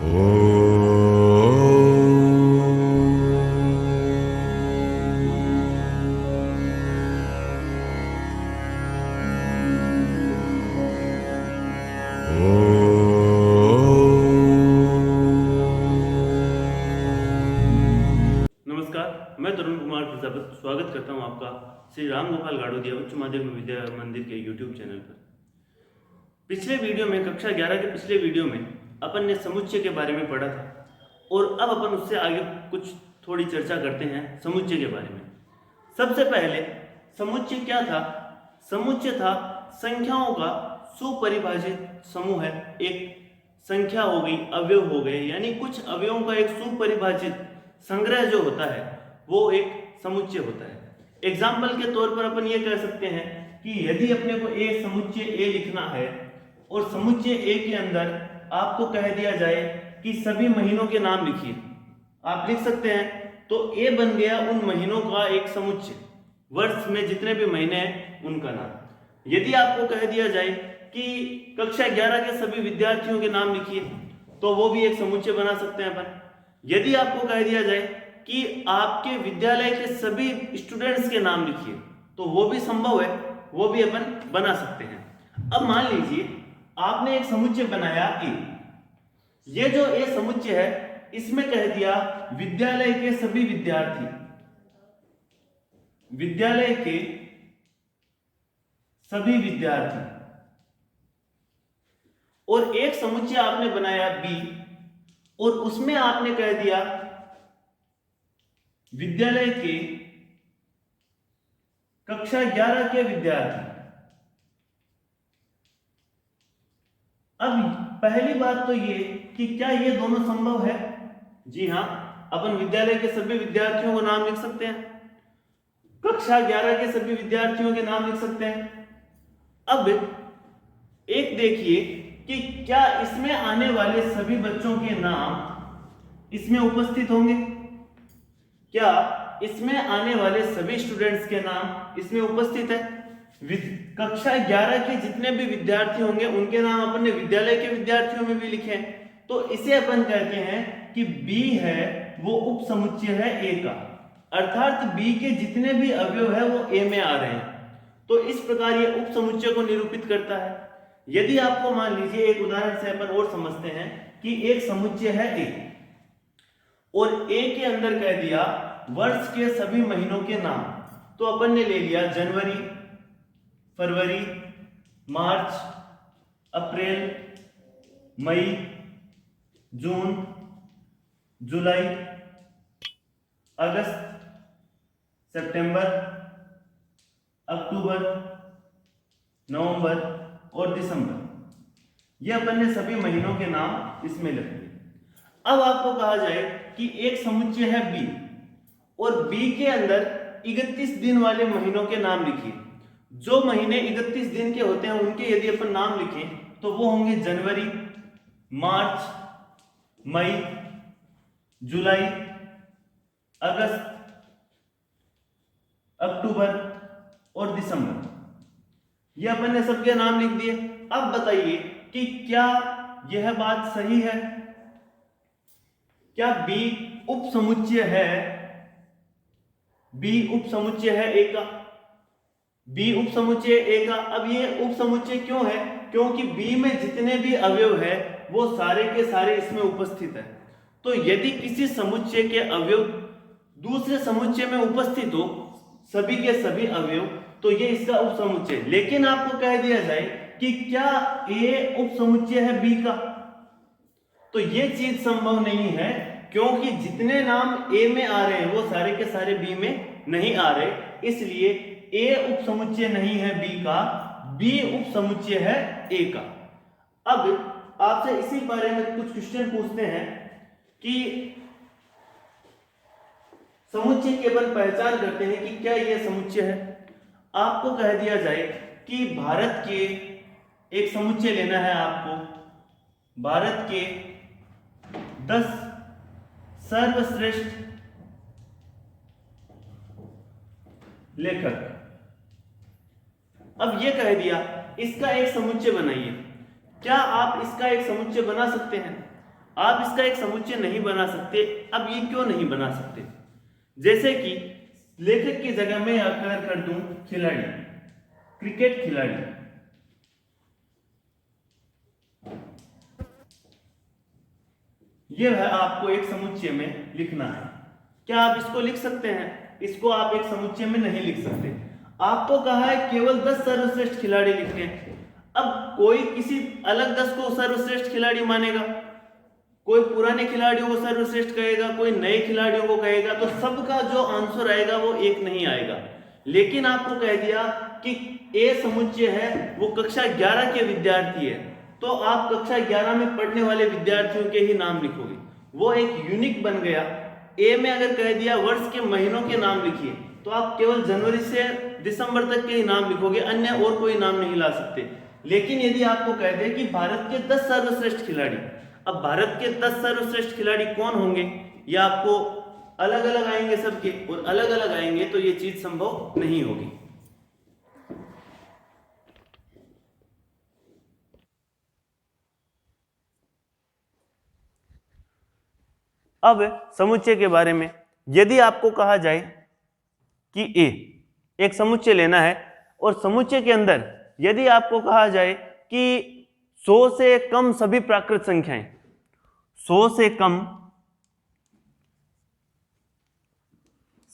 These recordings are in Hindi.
नमस्कार, मैं तरुण कुमार प्रजापत स्वागत करता हूं आपका श्री राम गोपाल गाड़ोदिया उच्च माध्यमिक विद्या मंदिर के YouTube चैनल पर। पिछले वीडियो में कक्षा 11 के पिछले वीडियो में अपन ने समुच्चय के बारे में पढ़ा था और अब अपन उससे आगे कुछ थोड़ी चर्चा करते हैं समुच्चय के बारे में। सबसे पहले समुच्चय क्या था? समुच्चय था संख्याओं का सुपरिभाषित समूह है। एक संख्या हो गई, अवयव हो गए, यानी कुछ अवयवों का एक सुपरिभाषित संग्रह जो होता है वो एक समुच्चय होता है। एग्जाम्पल के तौर पर अपन ये कह सकते हैं कि यदि अपने को एक समुच्चय ए लिखना है और समुच्चय ए के अंदर आपको कह दिया जाए कि सभी महीनों के नाम लिखिए, आप लिख सकते हैं। तो ए बन गया उन महीनों का एक समुच्चय, वर्ष में जितने भी महीने हैं उनका नाम। यदि आपको कह दिया जाए कि कक्षा 11 के सभी विद्यार्थियों के नाम लिखिए, तो वो भी एक समुच्चय बना सकते हैं अपन। यदि आपको कह दिया जाए कि आपके विद्यालय के सभी स्टूडेंट्स के नाम लिखिए, तो वो भी संभव है, वो भी अपन बना सकते हैं। अब मान लीजिए आपने एक समुच्चय बनाया ए। ये जो ए समुच्चय है इसमें कह दिया विद्यालय के सभी विद्यार्थी, विद्यालय के सभी विद्यार्थी, और एक समुच्चय आपने बनाया बी और उसमें आपने कह दिया विद्यालय के कक्षा 11 के विद्यार्थी। अब पहली बात तो ये कि क्या ये दोनों संभव है? जी हां, अपन विद्यालय के सभी विद्यार्थियों को नाम लिख सकते हैं, कक्षा 11 के सभी विद्यार्थियों के नाम लिख सकते हैं। अब एक देखिए कि क्या इसमें आने वाले सभी बच्चों के नाम इसमें उपस्थित होंगे? क्या इसमें आने वाले सभी स्टूडेंट्स के नाम इसमें उपस्थित है? कक्षा 11 के जितने भी विद्यार्थी होंगे उनके नाम अपन ने विद्यालय के विद्यार्थियों में भी लिखे हैं, तो इसे अपन कहते हैं कि बी है वो उप समुच्चय है ए का, अर्थात बी के जितने भी अवयव है वो ए में आ रहे हैं। तो इस प्रकार ये उप समुच्चय को निरूपित करता है। यदि आपको मान लीजिए एक उदाहरण से अपन और समझते हैं कि एक समुच्चय है ए और ए के अंदर कह दिया वर्ष के सभी महीनों के नाम, तो अपन ने ले लिया जनवरी, फरवरी, मार्च, अप्रैल, मई, जून, जुलाई, अगस्त, सितंबर, अक्टूबर, नवंबर और दिसंबर, ये अपन ने सभी महीनों के नाम इसमें लिख दिए। अब आपको कहा जाए कि एक समुच्चय है बी और बी के अंदर 31 दिन वाले महीनों के नाम लिखिए। जो महीने 31 दिन के होते हैं उनके यदि अपन नाम लिखें तो वो होंगे जनवरी, मार्च, मई, जुलाई, अगस्त, अक्टूबर और दिसंबर, ये अपन ने सबके नाम लिख दिए। अब बताइए कि क्या यह बात सही है? क्या बी उप समुच्चय है? बी उप समुच्चय है ए का, बी उप समुच्चय ए का। अब ये उप समुच्चय क्यों है? क्योंकि बी में जितने भी अवयव है वो सारे के सारे इसमें उपस्थित है। तो यदि किसी समुच्चय के अवयव दूसरे समुच्चय में उपस्थित हो, सभी के सभी अवयव, तो ये इसका उप समुच्चय। लेकिन आपको कह दिया जाए कि क्या ए उप समुच्चय है बी का, तो ये चीज संभव नहीं है, क्योंकि जितने नाम ए में आ रहे हैं वो सारे के सारे बी में नहीं आ रहे। इसलिए ए उप समुच्चय नहीं है बी का, बी उप समुच्चय है ए का। अब आपसे इसी बारे में कुछ क्वेश्चन पूछते हैं कि समुच्चय की अपन पहचान करते हैं कि क्या यह समुच्चय है। आपको कह दिया जाए कि भारत के एक समुच्चय लेना है आपको, भारत के 10 सर्वश्रेष्ठ लेखक। अब यह कह दिया इसका एक समुच्चय बनाइए। क्या आप इसका एक समुच्चय बना सकते हैं? आप इसका एक समुच्चय नहीं बना सकते। अब ये क्यों नहीं बना सकते? जैसे कि लेखक की जगह मैं अगर कर दूं खिलाड़ी, क्रिकेट खिलाड़ी, यह है आपको एक समुच्चय में लिखना है। क्या आप इसको लिख सकते हैं? इसको आप एक समुच्चय में नहीं लिख सकते। आपको कहा है केवल 10 सर्वश्रेष्ठ खिलाड़ी लिखें। अब कोई किसी अलग 10 को सर्वश्रेष्ठ खिलाड़ी मानेगा, कोई पुराने खिलाड़ियों को सर्वश्रेष्ठ कहेगा, कोई नए खिलाड़ियों को कहेगा, तो सबका जो आंसर आएगा वो एक नहीं आएगा। लेकिन आपको कह दिया कि ए समुच्चय है वो कक्षा 11 के विद्यार्थी है, तो आप कक्षा 11 में पढ़ने वाले विद्यार्थियों के ही नाम लिखोगे, वो एक यूनिक बन गया। ए में अगर कह दिया वर्ष के महीनों के नाम लिखिए, तो आप केवल जनवरी से दिसंबर तक के ही नाम लिखोगे, अन्य और कोई नाम नहीं ला सकते। लेकिन यदि आपको कह दे कि भारत के 10 सर्वश्रेष्ठ खिलाड़ी, अब भारत के 10 सर्वश्रेष्ठ खिलाड़ी कौन होंगे, या आपको अलग अलग आएंगे सबके, और अलग अलग आएंगे तो ये चीज संभव नहीं होगी। अब समुच्चय के बारे में, यदि आपको कहा जाए कि ए एक समुच्चय लेना है, और समुच्चय के अंदर यदि आपको कहा जाए कि 100 से कम सभी प्राकृत संख्याएं, 100 से कम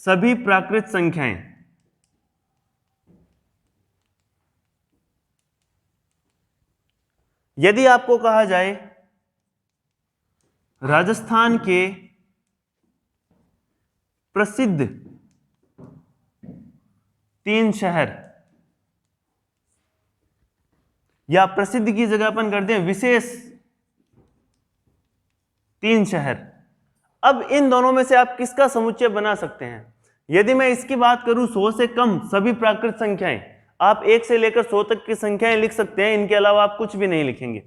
सभी प्राकृत संख्याएं, यदि आपको कहा जाए राजस्थान के प्रसिद्ध 3 शहर, या प्रसिद्ध की जगह अपन करते हैं विशेष 3 शहर, अब इन दोनों में से आप किसका समुच्चय बना सकते हैं? यदि मैं इसकी बात करूं 100 से कम सभी प्राकृत संख्याएं, आप 1 से लेकर 100 तक की संख्याएं लिख सकते हैं, इनके अलावा आप कुछ भी नहीं लिखेंगे।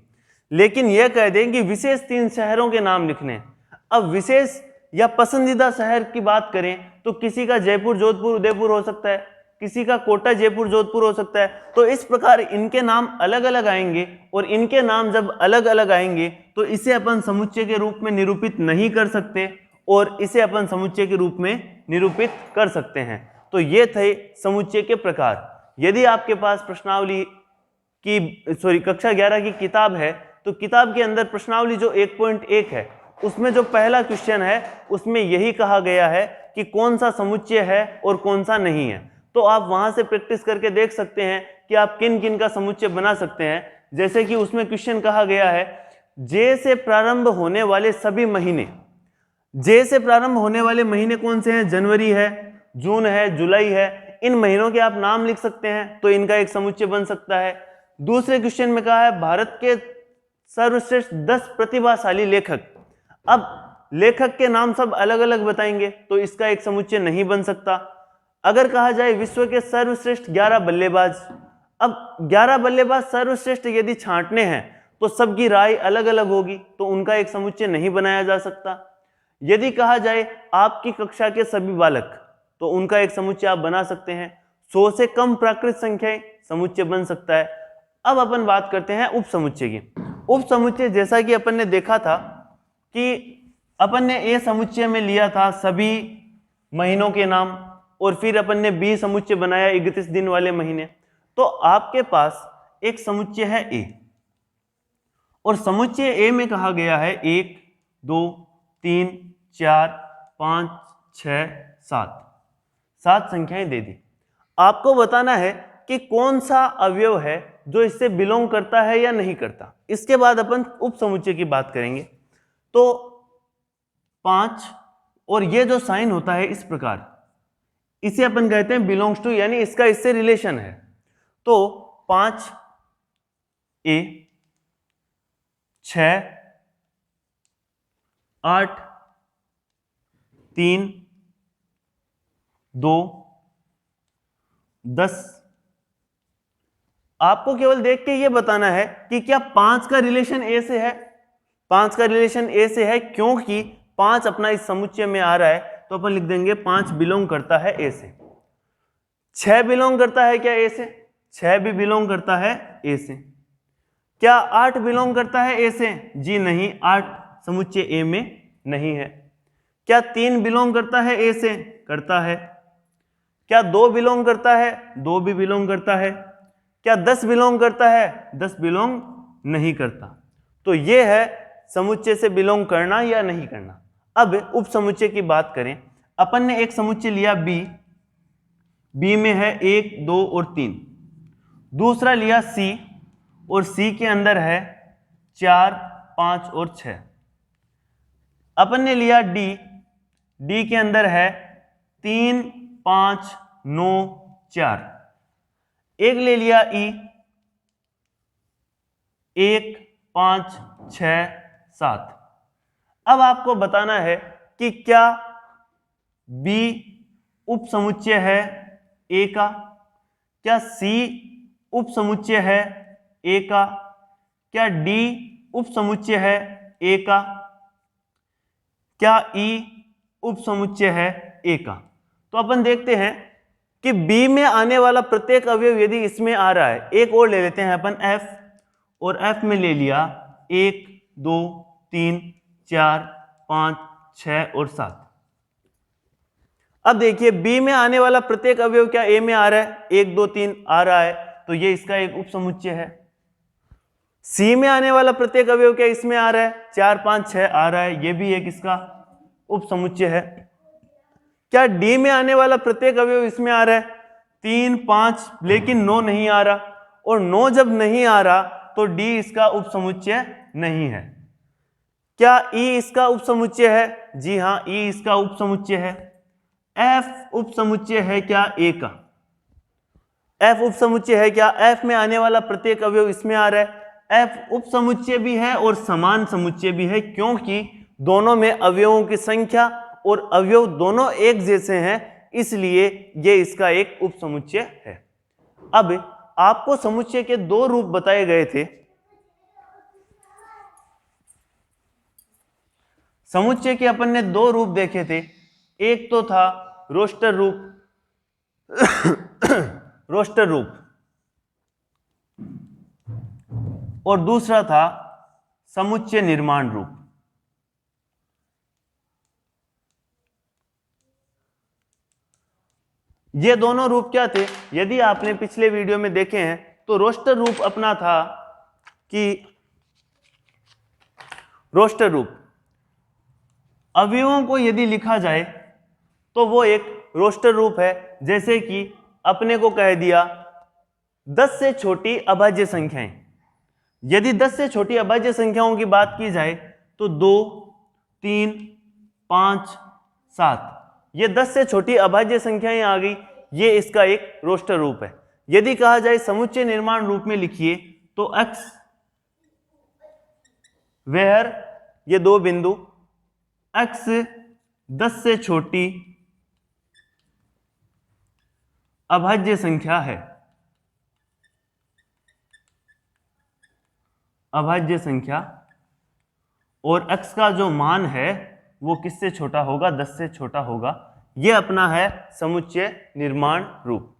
लेकिन यह कह दें कि विशेष 3 शहरों के नाम लिखने हैं। अब विशेष या पसंदीदा शहर की बात करें तो किसी का जयपुर, जोधपुर, उदयपुर हो सकता है, किसी का कोटा, जयपुर, जोधपुर हो सकता है। तो इस प्रकार इनके नाम अलग अलग आएंगे, और इनके नाम जब अलग अलग आएंगे तो इसे अपन समुच्चय के रूप में निरूपित नहीं कर सकते, और इसे अपन समुच्चय के रूप में निरूपित कर सकते हैं। तो ये थे समुच्चय के प्रकार। यदि आपके पास प्रश्नावली की कक्षा 11 की किताब है, तो किताब के अंदर प्रश्नावली जो 1.1 है, उसमें जो पहला क्वेश्चन है उसमें यही कहा गया है कि कौन सा समुच्चय है और कौन सा नहीं है। तो आप वहां से प्रैक्टिस करके देख सकते हैं कि आप किन किन का समुच्चय बना सकते हैं। जैसे कि उसमें क्वेश्चन कहा गया है जे से प्रारंभ होने वाले सभी महीने, जे से प्रारंभ होने वाले महीने कौन से हैं? जनवरी है, जून है, जुलाई है, इन महीनों के आप नाम लिख सकते हैं, तो इनका एक समुच्चय बन सकता है। दूसरे क्वेश्चन में कहा है भारत के सर्वश्रेष्ठ 10 प्रतिभाशाली लेखक, अब लेखक के नाम सब अलग अलग बताएंगे, तो इसका एक समुच्चय नहीं बन सकता। अगर कहा जाए विश्व के सर्वश्रेष्ठ 11 बल्लेबाज, अब 11 बल्लेबाज सर्वश्रेष्ठ यदि छांटने हैं तो सबकी राय अलग अलग होगी, तो उनका एक समुच्चय नहीं बनाया जा सकता। यदि कहा जाए आपकी कक्षा के सभी बालक, तो उनका एक समुच्चय आप बना सकते हैं। 100 से कम प्राकृत संख्याएं, समुच्चय बन सकता है। अब अपन बात करते हैं उप समुच्चय की। उप समुच्चय, जैसा कि अपन ने देखा था कि अपन ने ए समुच्चय में लिया था सभी महीनों के नाम, और फिर अपन ने बी समुच्चय बनाया 31 दिन वाले महीने। तो आपके पास एक समुच्चय है ए, और समुच्चय ए में कहा गया है 1 2 3 4 5 6 7 संख्याएं दे दी। आपको बताना है कि कौन सा अवयव है जो इससे बिलोंग करता है या नहीं करता। इसके बाद अपन उप समुच्चय की बात करेंगे। तो 5, और ये जो साइन होता है इस प्रकार, इसे अपन कहते हैं बिलोंग्स टू, यानी इसका इससे रिलेशन है। तो 5 ए, 6 8 3 2 10। आपको केवल देख के ये बताना है कि क्या 5 का रिलेशन ए से है। 5 का रिलेशन ए से है क्योंकि 5 अपना इस समुच्चय में आ रहा है, तो अपन लिख देंगे 5 बिलोंग करता है ए से। 6 बिलोंग करता है क्या ए से? 6 भी बिलोंग करता है ए से। क्या 8 बिलोंग करता है ए से? जी नहीं, 8 समुच्चय ए में नहीं है। क्या 3 बिलोंग करता है ए से? करता है। क्या 2 बिलोंग करता है? 2 भी बिलोंग करता है। क्या 10 बिलोंग करता है? 10 बिलोंग नहीं करता। तो ये है समुच्चय से बिलोंग करना या नहीं करना। अब उप समुच्चय की बात करें, अपन ने एक समुच्चय लिया बी में है 1, 2 और 3। दूसरा लिया सी, और सी के अंदर है 4, 5 और 6। अपन ने लिया डी के अंदर है 3, 5, 9, 4। एक ले लिया ई, 1, 5, 6, 7। अब आपको बताना है कि क्या बी उप समुच्चय है ए का, क्या सी उप समुच्चय है ए का, क्या डी उप समुच्चय है ए का, क्या ई उप समुच्चय है ए का। तो अपन देखते हैं कि बी में आने वाला प्रत्येक अवयव यदि इसमें आ रहा है, एक और ले लेते हैं अपन एफ, और एफ में ले लिया 1, 2, 3, 4, 5, 6 और 7। अब देखिए बी में आने वाला प्रत्येक अवयव क्या ए में आ रहा है? 1, 2, 3 आ रहा है, तो ये इसका एक उप समुच्चय है। सी में आने वाला प्रत्येक अवयव क्या इसमें आ रहा है? 4, 5, 6 आ रहा है, ये भी एक इसका उप समुच्चय है। क्या डी में आने वाला प्रत्येक अवयव इसमें आ रहा है? 3, 5, लेकिन 9 नहीं आ रहा, और 9 जब नहीं आ रहा तो डी इसका उप समुच्चय नहीं है। क्या ई इसका उप समुच्चय है? जी हां, ई इसका उप समुच्चय है। एफ उप समुच्चय है क्या ए का? एफ उप समुच्चय है क्या? एफ में आने वाला प्रत्येक अवयव इसमें आ रहा है। एफ उप समुच्चय भी है और समान समुच्चय भी है, क्योंकि दोनों में अवयवों की संख्या और अवयव दोनों एक जैसे हैं, इसलिए ये इसका एक उप समुच्चय है। अब आपको समुच्चय के 2 रूप बताए गए थे। समुच्चय के अपन ने 2 रूप देखे थे। एक तो था रोस्टर रूप रोस्टर रूप, और दूसरा था समुच्चय निर्माण रूप। ये दोनों रूप क्या थे? यदि आपने पिछले वीडियो में देखे हैं तो रोस्टर रूप अपना था कि रोस्टर रूप अवयवों को यदि लिखा जाए तो वो एक रोस्टर रूप है। जैसे कि अपने को कह दिया 10 से छोटी अभाज्य संख्याएं। यदि 10 से छोटी अभाज्य संख्याओं की बात की जाए तो 2, 3, 5, 7, ये 10 से छोटी अभाज्य संख्याएं आ गई, ये इसका एक रोस्टर रूप है। यदि कहा जाए समुच्चय निर्माण रूप में लिखिए तो x वेयर ये 2 बिंदु x 10 से छोटी अभाज्य संख्या है, अभाज्य संख्या, और x का जो मान है वो किससे छोटा होगा? 10 से छोटा होगा। यह अपना है समुच्चय निर्माण रूप।